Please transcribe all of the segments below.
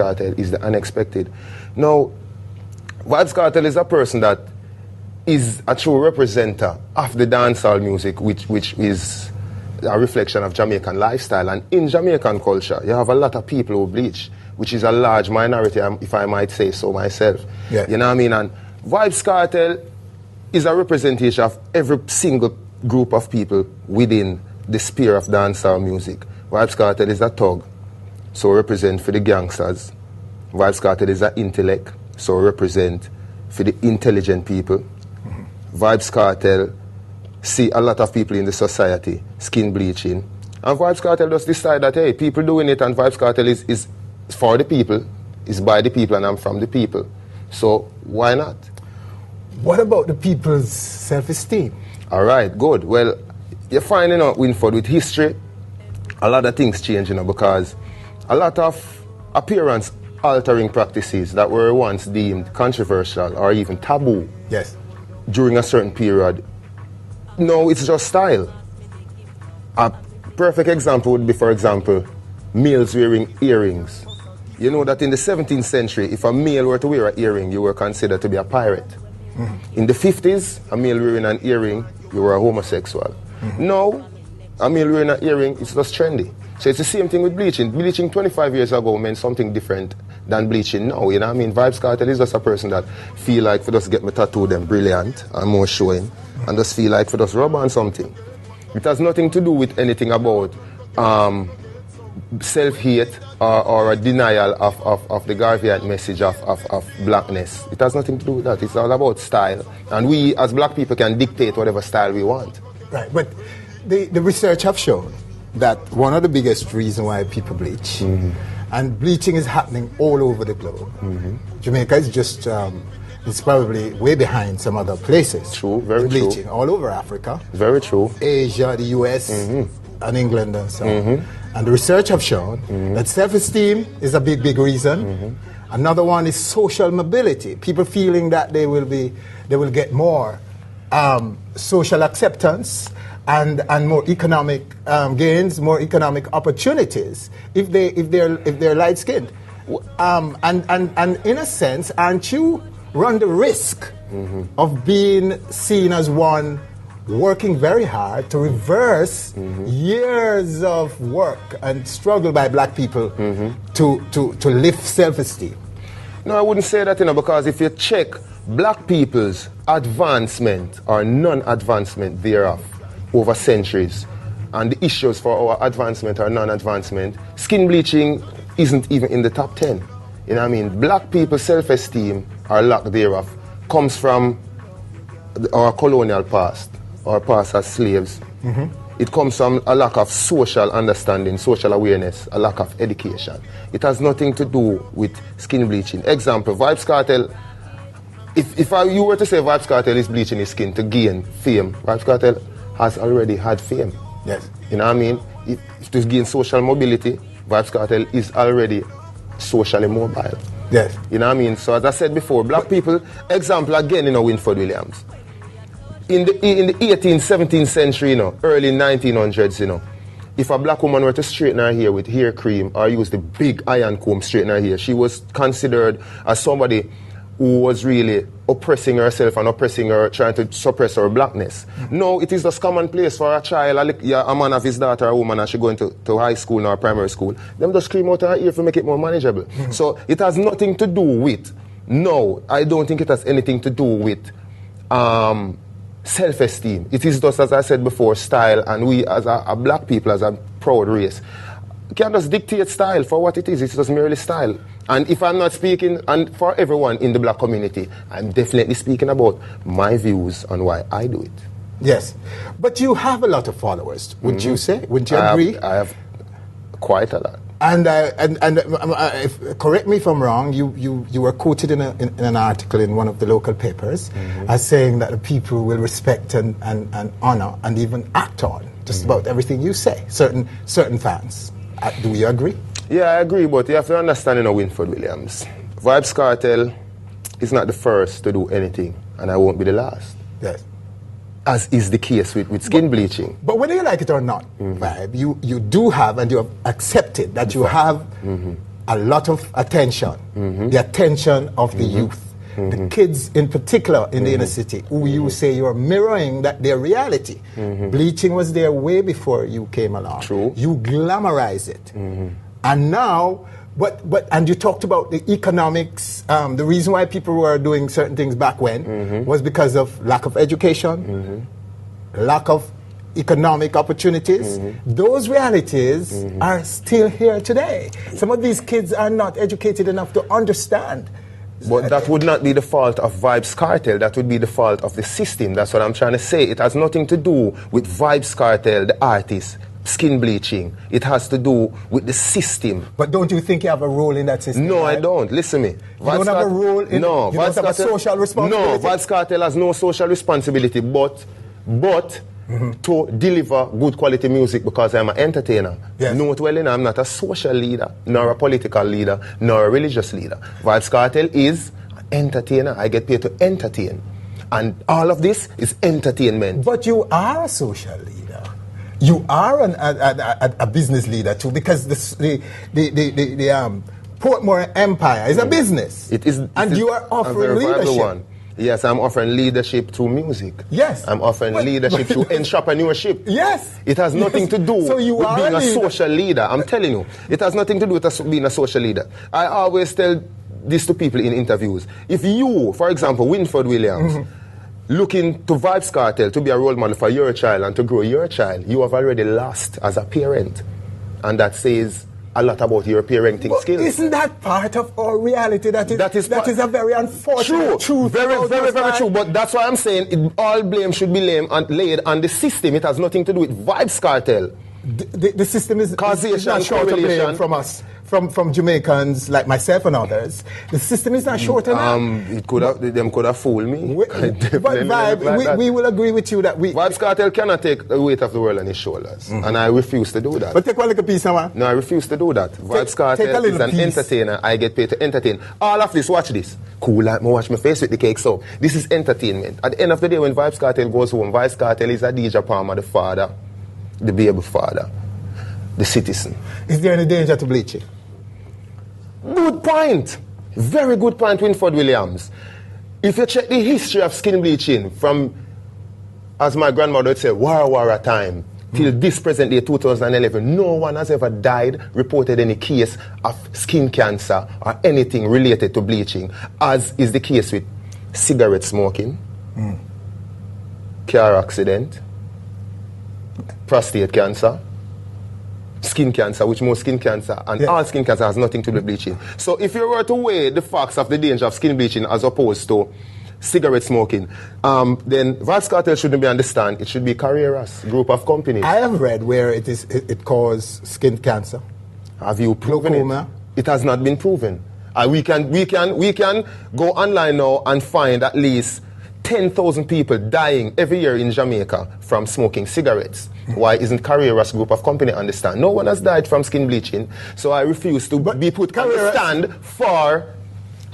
Kartel is the unexpected. Now, Vybz Kartel is a person that is a true representative of the dancehall music, which is a reflection of Jamaican lifestyle. And in Jamaican culture, you have a lot of people who bleach, which is a large minority, if I might say so myself. Yeah. You know what I mean? And Vybz Kartel is a representation of every single group of people within the sphere of dancehall music. Vybz Kartel is a thug, so represent for the gangsters. Vybz Kartel is an intellect, so represent for the intelligent people. Vybz Kartel see a lot of people in the society skin bleaching, and Vybz Kartel just decide that, hey, people doing it, and Vybz Kartel is for the people, is by the people, and I'm from the people. So why not? What about the people's self-esteem? All right, good. Well, you're finding out, Winford, with history, a lot of things change, because a lot of appearance-altering practices that were once deemed controversial or even taboo, yes, during a certain period, no, it's just style. A perfect example would be, for example, males wearing earrings. You know that in the 17th century, if a male were to wear an earring, you were considered to be a pirate. In the 50s, a male wearing an earring, you were a homosexual. Now, a male wearing an earring, it's just trendy. So it's the same thing with bleaching. Bleaching 25 years ago meant something different than bleaching now, you know what I mean? Vybz Kartel is just a person that feel like for just get my tattoo them brilliant and more showing, and just feel like for just rub on something. It has nothing to do with anything about self-hate or a denial of the Garveyite message of blackness. It has nothing to do with that. It's all about style. And we as black people can dictate whatever style we want. Right, but the research have shown that one of the biggest reasons why people bleach, and bleaching is happening all over the globe. Jamaica is just, it's probably way behind some other places. True, very true. Bleaching all over Africa. Very true. Asia, the US, and England and so on. And the research have shown that self-esteem is a big reason. Another one is social mobility. People feeling that they will get more social acceptance and more economic gains, more economic opportunities if they're light skinned. And in a sense, aren't you run the risk of being seen as one working very hard to reverse years of work and struggle by black people to lift self-esteem? No, I wouldn't say that, because if you check black people's advancement or non-advancement thereof over centuries, and the issues for our advancement or non-advancement, skin bleaching isn't even in the top 10. You know what I mean? Black people's self-esteem or lack thereof comes from our colonial past, our past as slaves. It comes from a lack of social understanding, social awareness, a lack of education. It has nothing to do with skin bleaching. Example, Vybz Kartel, if you were to say Vybz Kartel is bleaching his skin to gain fame, Vybz Kartel has already had fame. Yes. You know what I mean? If to gain social mobility, Vybz Kartel is already socially mobile. Yes. You know what I mean? So as I said before, black people, example again, Winford Williams. In the 18th, 17th century, early 1900s, if a black woman were to straighten her hair with hair cream or use the big iron comb straighten her hair, she was considered as somebody who was really oppressing herself and oppressing her, trying to suppress her blackness. No, it is just commonplace for a child, a man of his daughter, a woman, and she going to high school or primary school, them just scream out her ear to make it more manageable. So it has nothing to do with, no, I don't think it has anything to do with self-esteem. It is just, as I said before, style, and we as a black people, as a proud race, can't just dictate style for what it is. It's just merely style. And if I'm not speaking and for everyone in the black community, I'm definitely speaking about my views on why I do it. Yes. But you have a lot of followers, would you say? Would you agree? I have quite a lot. And correct me if I'm wrong, you were quoted in an article in one of the local papers as saying that the people will respect and honor and even act on just about everything you say, certain fans. Do you agree? Yeah, I agree, but you have to understand, Winford Williams. Vybz Kartel is not the first to do anything, and I won't be the last. Yes. As is the case with skin bleaching. But whether you like it or not, Vibe, you do have, and you have accepted that you have a lot of attention, the attention of the youth. The kids in particular in the inner city, who you say you're mirroring their reality. Bleaching was there way before you came along. True. You glamorize it. And now, and you talked about the economics. The reason why people were doing certain things back when was because of lack of education, lack of economic opportunities. Those realities are still here today. Some of these kids are not educated enough to understand. But that would not be the fault of Vybz Kartel. That would be the fault of the system. That's what I'm trying to say. It has nothing to do with Vybz Kartel, the artist, skin bleaching. It has to do with the system. But don't you think you have a role in that system? No, right? I don't. Listen to me. You don't have a role in no, it? You don't have a social responsibility? No, Vybz Kartel has no social responsibility, but to deliver good quality music because I'm an entertainer. Yes. Note well, I'm not a social leader, nor a political leader, nor a religious leader. Vybz Kartel is an entertainer. I get paid to entertain. And all of this is entertainment. But you are a social leader. You are a business leader too, because the Portmore Empire is a business. It is, and you are offering leadership. One. Yes, I'm offering leadership through music. Yes. I'm offering leadership through entrepreneurship. Yes. It has nothing to do so you with are being a social leader. I'm telling you. It has nothing to do with being a social leader. I always tell this to people in interviews. If you, for example, Winford Williams, looking to Vybz Kartel to be a role model for your child and to grow your child, you have already lost as a parent. And that says a lot about your parenting skills. Isn't that part of our reality? That is a very unfortunate truth. Very true. But that's why I'm saying all blame should be laid on the system. It has nothing to do with Vybz Kartel. The system is not short of blame from us, from Jamaicans like myself and others. The system is not short enough. Them could have fooled me. But we will agree with you that Vybz Kartel cannot take the weight of the world on his shoulders, and I refuse to do that. But take one little piece, man. No, I refuse to do that. Vybz Kartel is an entertainer. I get paid to entertain. All of this, watch this. Cool, like me watch my face with the cake. So this is entertainment. At the end of the day, when Vybz Kartel goes home, Vybz Kartel is a DJ Palmer, the father, the baby father, the citizen. Is there any danger to bleaching? Good point. Very good point, Winford Williams. If you check the history of skin bleaching from, as my grandmother would say, war time, till this present day, 2011, no one has ever died, reported any case of skin cancer or anything related to bleaching, as is the case with cigarette smoking, car accident, prostate cancer, skin cancer, which most skin cancer and all skin cancer has nothing to do with bleaching. So if you were to weigh the facts of the danger of skin bleaching as opposed to cigarette smoking, then Vybz Kartel shouldn't be on the stand. It should be Carreras, group of companies. I have read where it causes skin cancer. Have you proven glaucoma? It has not been proven. We can go online now and find at least 10,000 people dying every year in Jamaica from smoking cigarettes. Why isn't Carreras group of company understand? No one has died from skin bleaching, so I refuse to be put on the stand for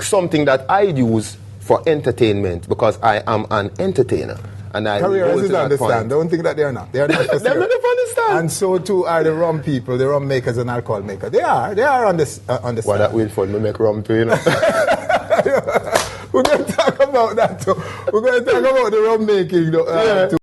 something that I use for entertainment because I am an entertainer. And I Carreras is understand. Don't think that they are not. They are not. They're not understand. And so too are the rum people, the rum makers and alcohol makers. They are on this. Understand. Well, that will fun. We make rum too, you know. We're going to talk about that too. We're going to talk about the rum making too.